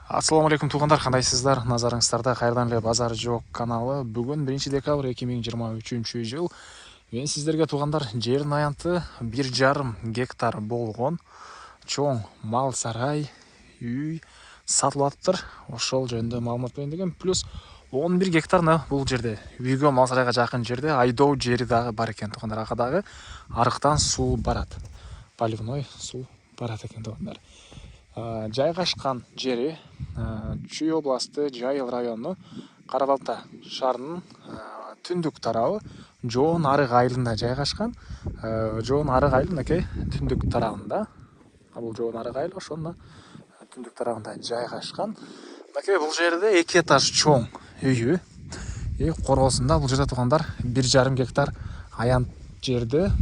Ассаламу алейкум туугандар, кандайсыздар? Назарыңыздарда кайрадан эле Базар жок каналы. Бүгүн 1 декабрь 2023 жыл. Мен сиздерге туугандар жердин аянты 1,5 гектар болгон чоң мал сарай үй сатылып атыптыр. Ошол жөнүндө маалымат берейин деген. Плюс 11 гектарны бул жерде үйгө мал сарайга жакын жерде айдоо жери дагы бар экен туугандар. Ага дагы арыктан суу барат. Поливной суу барат экен туугандар. Жайгашкан жери Чүй областы Жайыл району Кара Балта шаарынын түндүк тарабы Жоон Арык айылында жайгашкан. Жоон Арык айыл мынакей түндүк тарабында. Бул Жоон Арык айыл ошондо түндүк тарабында жайгашкан. Мынакей бул жерде 2 этаж чоң үйү. Короосунда бул жерде туугандар 1,5 гектар аян жерде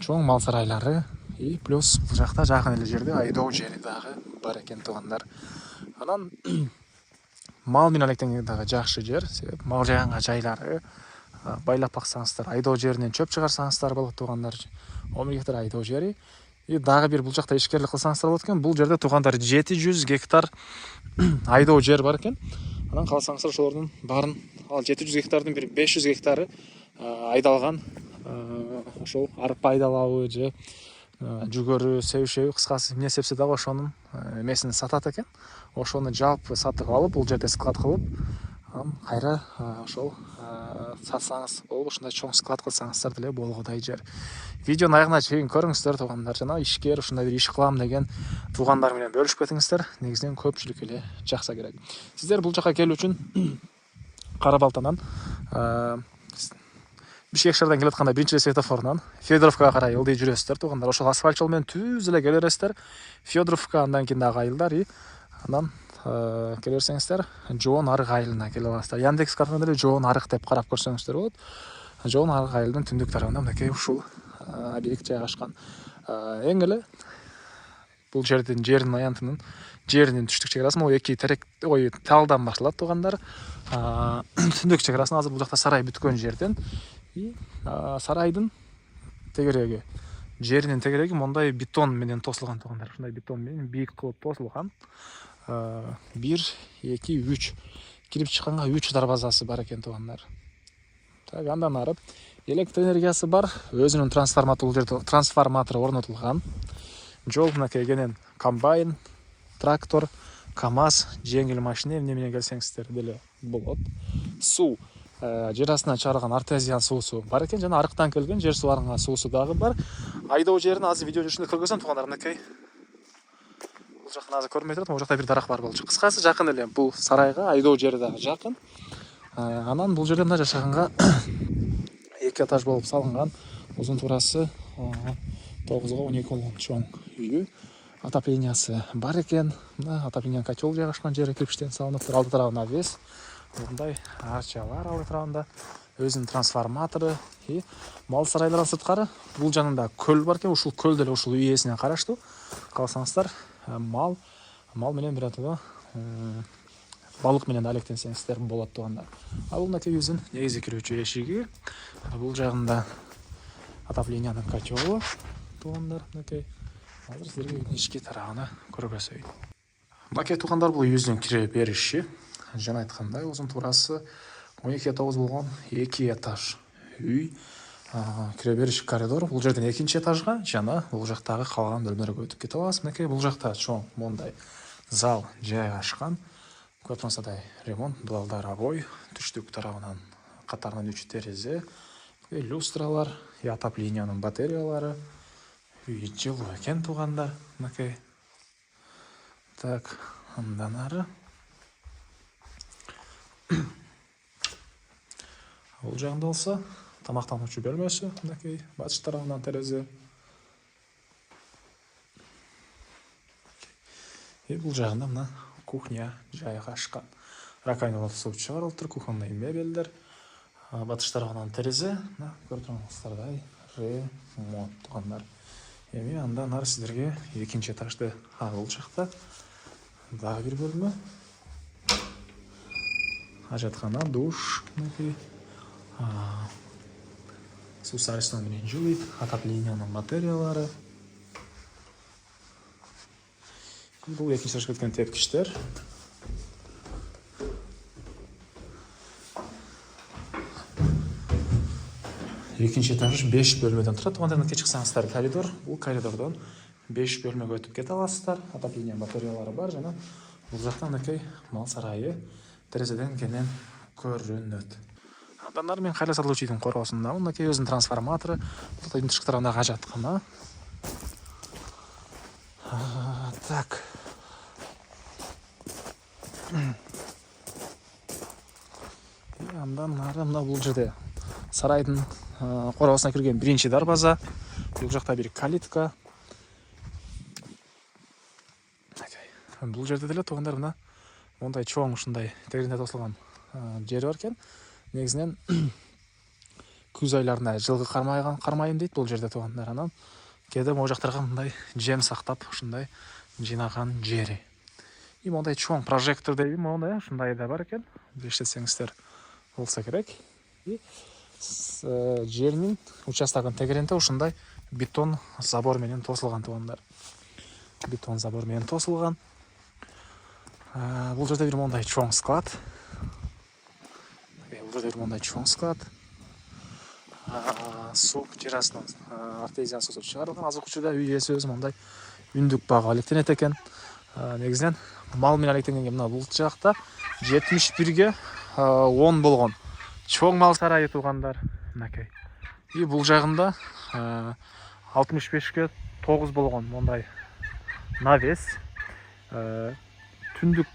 чоң мал сарайлары и плюс бул жакта жакын эле жерде айдоо жери дагы бар экен туугандар. Анан мал менен алектенген дагы жакшы жер. Себеп мал жайганга жайлары, байлап баксаңыздар, айдоо жеринен чөп чыгарсаңыздар болот туугандар. 10 гектар айдоо жери. И дагы бир бул жакта ишкерлик кылсаңыздар болот экен. Бул жерде туугандар 700 гектар айдоо жер бар экен. Анан калсаңыздар ошолордун баарын ал 700 гектардын бир 500 гектары айдалган. Ошол арпа айдалабы же жүгөрү, себишеби, кыскасы эмне сепсе дагы ошонун эмесин сатат экен. Ошону жалпы сатып алып, бул жерде склад кылып, анан кайра ошол сатсаңыз болуп, ушундай чоң склад кылсаңыздар деле болгудай жер. Видеонун аягына чейин көрүңүздөр туугандар. Жана ишкер ушундай бир иш кылам деген туугандар менен бөлүшүп кетиңиздер. Негизинен көпчүлүк эле жакса керек. Сиздер бул жака келүү үчүн Кара Балтанан Бишкек шаардан келип атканда биринчи светофорунан Федоровкага карай ылдый жүрөсүздөр туугандар. Ошол асфальт жол менен түз эле келе бересиздер. Федоровка, андан кийин дагы айылдар и анан келе берсеңиздер Жоон Арык айылына келип аласыздар. Яндекс картада деле Жоон Арык деп карап көрсөңүздөр болот. Жоон Арык айылдын түндүк тарабында мынакей ушул объект жайгашкан. Эң эле бул жердин аянтынын жеринин түштүк чек арасын эки терек талдан башталат туугандар. Түндүк чек арасын азыр бул жакта сарай бүткөн жерден и сарайдын тегереги, жеринин тегереги мондай бетон менен тосулган туугандар. Ушундай бетон менен бийик кылып тосулган. 1, 2, 3 кирип чыкканга 3 дарбазасы бар экен туугандар. Так, андан ары электр энергиясы бар, өзүнүн трансформатору орнотулган. Жол мынакей кенен комбайн, трактор, КАМАЗ, жеңил машина эмне менен келсеңиздер деле болот. Суу жер астынан чыгарылган артезиан суусу бар экен, жана арыктан келген жер субарган суусу дагы бар. Айдоо жерин азыр видеонун ичинде көргөзөм туугандар. Мынакей бул жактан азыр көрүнбөй турат, могу жакта бир дарак бар болчу. Кыскасы жакын эле бул сарайга айдоо жери дагы жакын. Анан бул жерде мына жашаганга 2 этаж болуп салынган, узун туурасы 9 го 12 болгон чоң үйү. Отоплениясы бар экен. Мына отопление котел жайгашкан жери кирпичтен салынып, алды тарабына навес. Мындай арчалар алды тарабында, өзүнүн трансформатору и мал сарайлардан сырткары бул жанында көл бар экен. Ушул көл деле ушул үй ээсине караштуу. Калсаңыздар мал менен биротого балык менен алектенсеңиздер болот туугандар. Бул мынакей үйүбүздүн негизги кирүүчү эшиги. Бул жагында отоплениянын котелу туугандар. Мынакей азыр сиздерге ички тарабына көргөзөйүн. Мынакей туугандар, бул үйүбүздүн кире бериши. Жана айткандай узун туурасы 12,9 болгон 2 этаж үй. Кире бериш коридор. Бул жерден 2-чи этажга жана бул жактагы калган бөлмөлөргө өтүп кете аласыз. Мынакей бул жакта чоң мондай зал жайгашкан. Көрүп турсаңыздар, ремонт, дуалдар обой, түштүк тарабынан катарынан 3 терезе, люстралар, отоплениянын батареялары. Үй жылуу экен туугандар. Мынакей. Так, андан ары бул жагында болсо тамактануучу бөлмөсү. Мынакей батыш тарабынан терезе. И бул жагында мына кухня жайгашкан. Раковина суу чыгарылып тур, кухонный мебелдер. Батыш тарабынан терезе. Мына көрүп турсаңыздардай ремонт туугандар. Эми андан ары сиздерге 2-чи этажды бул жакта дагы бир бөлмө. Ажаткана, душ, мынакей. Суу сарысынан менен жылыйт, отоплениянын батареялары. Бұл екінші этажға кеткен тепкіштер. Екінші этаж 5 бөлмеден тұрады. Оған кече шықсаңыздар коридор. Бұл коридордан 5 бөлмеге өтіп кете аласыздар. Отопление батареялары бар жана бұл жақтан мінекей мал сарайы терезеден кенен көрінеді. Адамдар мен қайла сатылуучидин қорғаусында мінекей өзінің трансформаторы. Бұл үйдің тышқы тарабындағы жатқаны. Так. Андан ары мына бұл жерде сарайдың қорғасына кірген бірінші дарбаза. Бұл жақта бір калитка. Бұл жерде деле туғандар мына ондай чоң ушундай тегеринде тосылған жері бар екен. Негізінен күз айларында жылғы қармайын дейді бұл жерде туғандар. Анан кеде ол жақтарға мындай жем сақтап ушундай жинаған жері. И мындай чоң прожектор дейби мындай ушундай да бар екен. Эштетсеңиздер болса керек. И жернин участогын тегеринде ушундай бетон забор менен тосылган тугандар. Бетон забор менен тосылган. Бул жерде бир мындай чоң склад. Бул жерде бир мындай чоң склад. Су жер астынан артезиан суу чыгарылган. Азыркы учурда үй ээси өзү мындай үндүк багып алектенет экен. Негизинен мал менен алектенгенге мына бул жакта 71ге 10 болгон чоң мал сарайы тугандар. Мынакей. И бул жагында 65ке 9 болгон мындай навес. Түндүк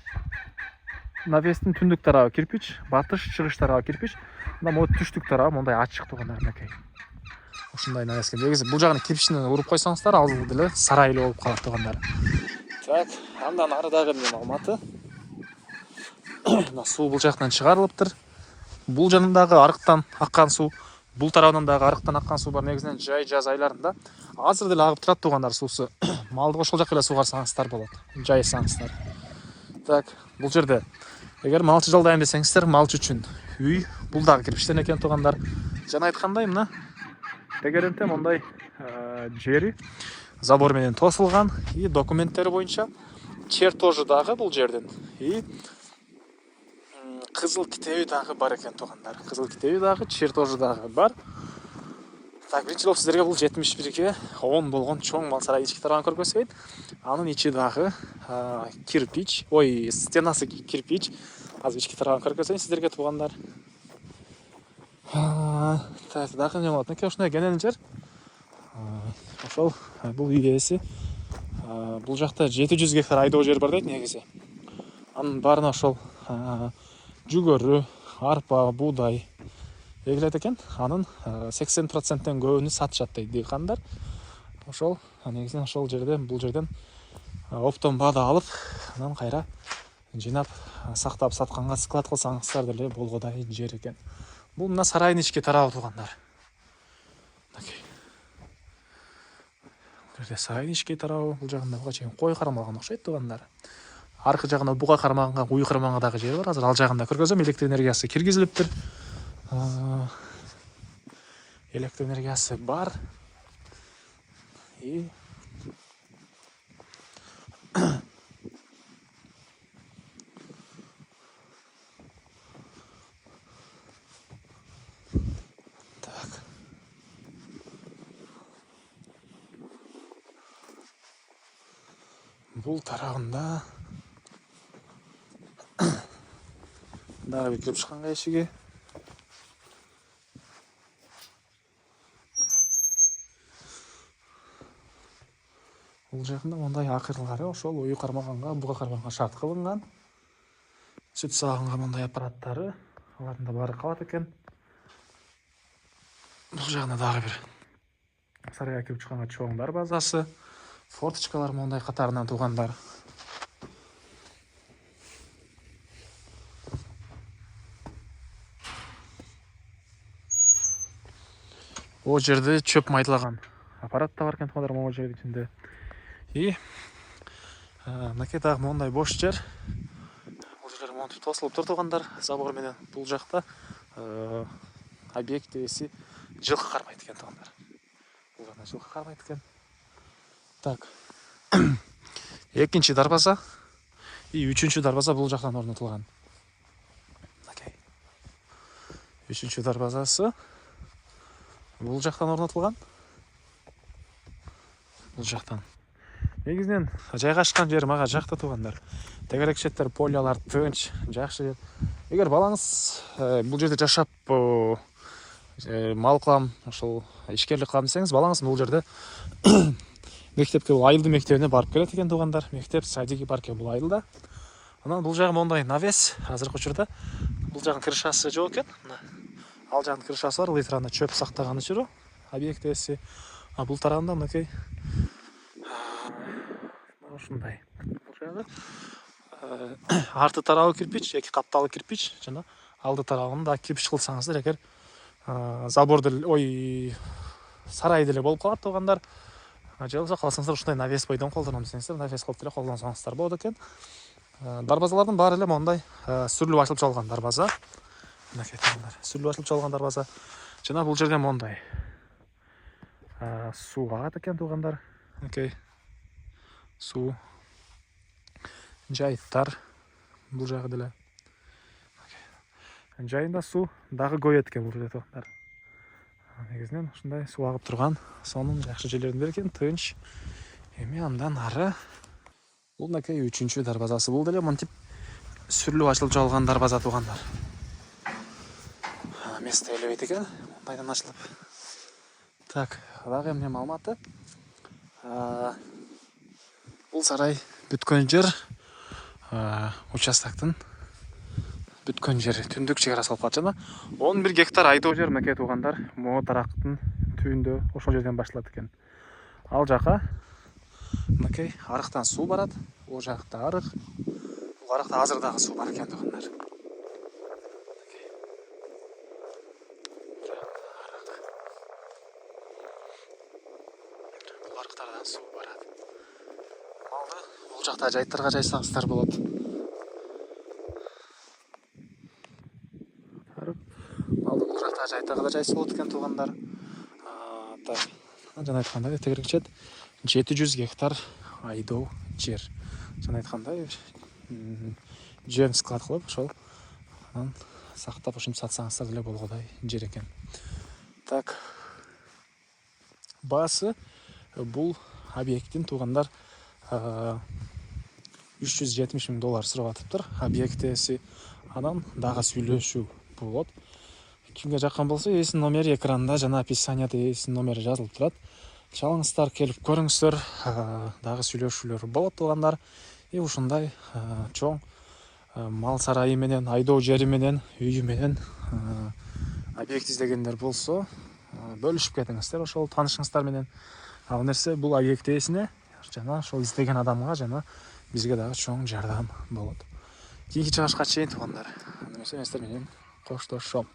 навестин түндүк тарабы кирпич, батыш чыгыш тарабы кирпич. Мына түштүк тарабы мындай ачык тугандар. Мынакей. Ушундай навеске. Негизи бул жагын кирпичтен уруп койсоңуздар, ал деле сарай эле болуп калат тугандар. Так, андан ары дагы мен Алматы. Мына суу бул жактан чыгарылыптыр. Бул жанындагы арыктан аккан суу, бул тарабынан дагы арыктан аккан суу бар. Негизинен жаз айларында азыр деле агып турат тугандар суусу. Малды ошол жака эле сугарсаңыздар болот. Жайсаңыздар. Так, бул жерде эгер малчы жалдайм десеңиздер, малчы үчүн үй, бул дагы кирпичтен экен тугандар. Жана айткандай мына тегеринте мындай жери забор менен тосулган и документтери боюнча чертожу дагы бул жердин. И кызыл китеби дагы бар экен тугандар. Кызыл китеби дагы, чертожу дагы бар. Так, биринчи жолу сиздерге бул 71ге 10 болгон чоң мал сарай ички тарабын көргөзбөйт. Анын ичи дагы кирпич, стенасы кирпич. Азыр ички тарабын көргөзөйүн сиздерге тугандар. Так, дагы эмне болот? Мынакей ушундай кенен жер. Ошол бул үй ээси бул жакта 700 гектар айдоо жер бар дейт негизи. Анын баарына ошол жүгөрү, арпа, буудай эгилет экен. Анын 80%тен көбүнү сатышат дейт дыйкандар. Ошол негизинен ошол жерден бул жерден оптон баада алып, анан кайра жыйнап сактап сатканга склад кылсаңыздар деле болгодай жер экен. Бул мына сарайдын ички тарабы тугандар. Бул жерде сарайдын ички тарабы, бул жагында буга чейин кой кармалган окшойт тугандар. Аркы жагында буга кармаганга, куй кармаганга дагы жер бар. Азыр ал жагында көргөзөм. Электр энергиясы киргизилиптир. Электр энергиясы бар. И так. Бул тарабында дагы бир кирип чыкканга эшиги. Бул жагында мындай акырлары ошол ою кармаганга, буга кармаганга шарт кылынган. Сүт сагынга мындай аппараттары, алардын да баары калат экен. Бул жагында дагы бир сарайга кирип чыкканга чоң дарбазасы, форточкалар мындай катарынан тугандар. О жерде чөп майдылаган аппарат да бар экен тугандар, могу жердин ичинде. И мынакей дагы мондай бош жер. Бул жер монтип тосулуп тур тугандар забор менен. Бул жакта объект ээси жылкы кармайт экен тугандар. Бул жакта жылкы кармайт экен. Так. Экинчи дарбаза и үчүнчү дарбаза бул жактан орнотулган. Үчүнчү дарбазасы бул жактан орнотулган. Бул жактан. Негизинен жайгашкан жери мага жакты туугандар. Тегерек четтер полялар тынч, жакшы жер. Эгер балаңыз бул жерде жашап мал кылам, ошол ишкерлик кылам десеңиз, балаңыз бул жерде мектепке, бул айылдын мектебине барып келет экен туугандар. Мектеп, садики бар экен бул айылда. Анан бул жагы мондай навес, азыркы учурда бул жагын крышасы жок экен. Ал жагын крышасы бар, литраны чөп сактаган үчүрү объектеси. А бул тарабында мынакей ушундай. Бул жагы арты тарабы кирпич, эки капталуу кирпич жана алды тарабын да кирпич кылсаңыздар, эгер забор деле, сарай деле болуп калат туугандар. Же болбосо калсаңыздар ушундай навес бойдон колдоном десеңиздер, навес кылып деле колдонсоңуздар болот экен. Дарбазалардын баары эле мондай сүрүлүп ачылып чалган дарбаза. Мынакей туугандар, сүрүлүп ачылып чалган дарбаза. Жана бул жерде мондай суу агат экен туугандар. Мынакей суу, жайыттар бул жагы деле. Жайында суу дагы көбөйөт экен бул жерде туугандар. Негизинен ушундай суу агып турган, сонун жакшы жерлеринде экен, тынч. Эми андан ары бул мынакей үчүнчү дарбазасы. Бул деле монтип сүрүлүп ачылып чалган дарбаза туугандар. Место элебейт экен, мындайдан ачылып. Так, дагы эмне маалыматы? Бул сарай бүткөн жер участоктун бүткөн жери, түндүк чек арасы болуп калат. Жана 11 гектар айдоо жер мынакей туугандар. Могу тарактын түбүндө ошол жерден башталат экен. Ал жака мынакей арыктан суу барат. Бул жакта арык. Бул арыкта азыр дагы суу бар экен туугандар. Бул арыктардан суу барат. Малды бул жакта жайыттарга жайсаңыздар болот. Малды бул жакта жайыттарга да жайса болот экен туугандар. Жана айткандай, тегерекчет 700 гектар айдоо жер. Жана айткандай, жем склад кылып, ошол анан сактап ушинтип сатсаңыздар деле болгодай жер экен. Так. Баасы бул объекттин туугандар $370,000 сурап атыптыр. Объектеси анан дагы сүйлөшүү болот. Кимге жаккан болсо, ээсинин номери экранда жана описанияда ээсинин номери жазылып турат. Чалыңыздар, келип көрүңүздөр, дагы сүйлөшүүлөр болот туугандар. Ушундай чоң мал сарайы менен, айдоо жери менен, үйү менен объект издегендер болсо, бөлүшүп кетиңиздер ошол таанышыңыздар менен. Ал нерсе бул объект ээсине жана ошол издеген адамга жана бизге дагы чоң жардам болот. Кийинки чыгышка чейин туугандар, эмесе менен коштошом.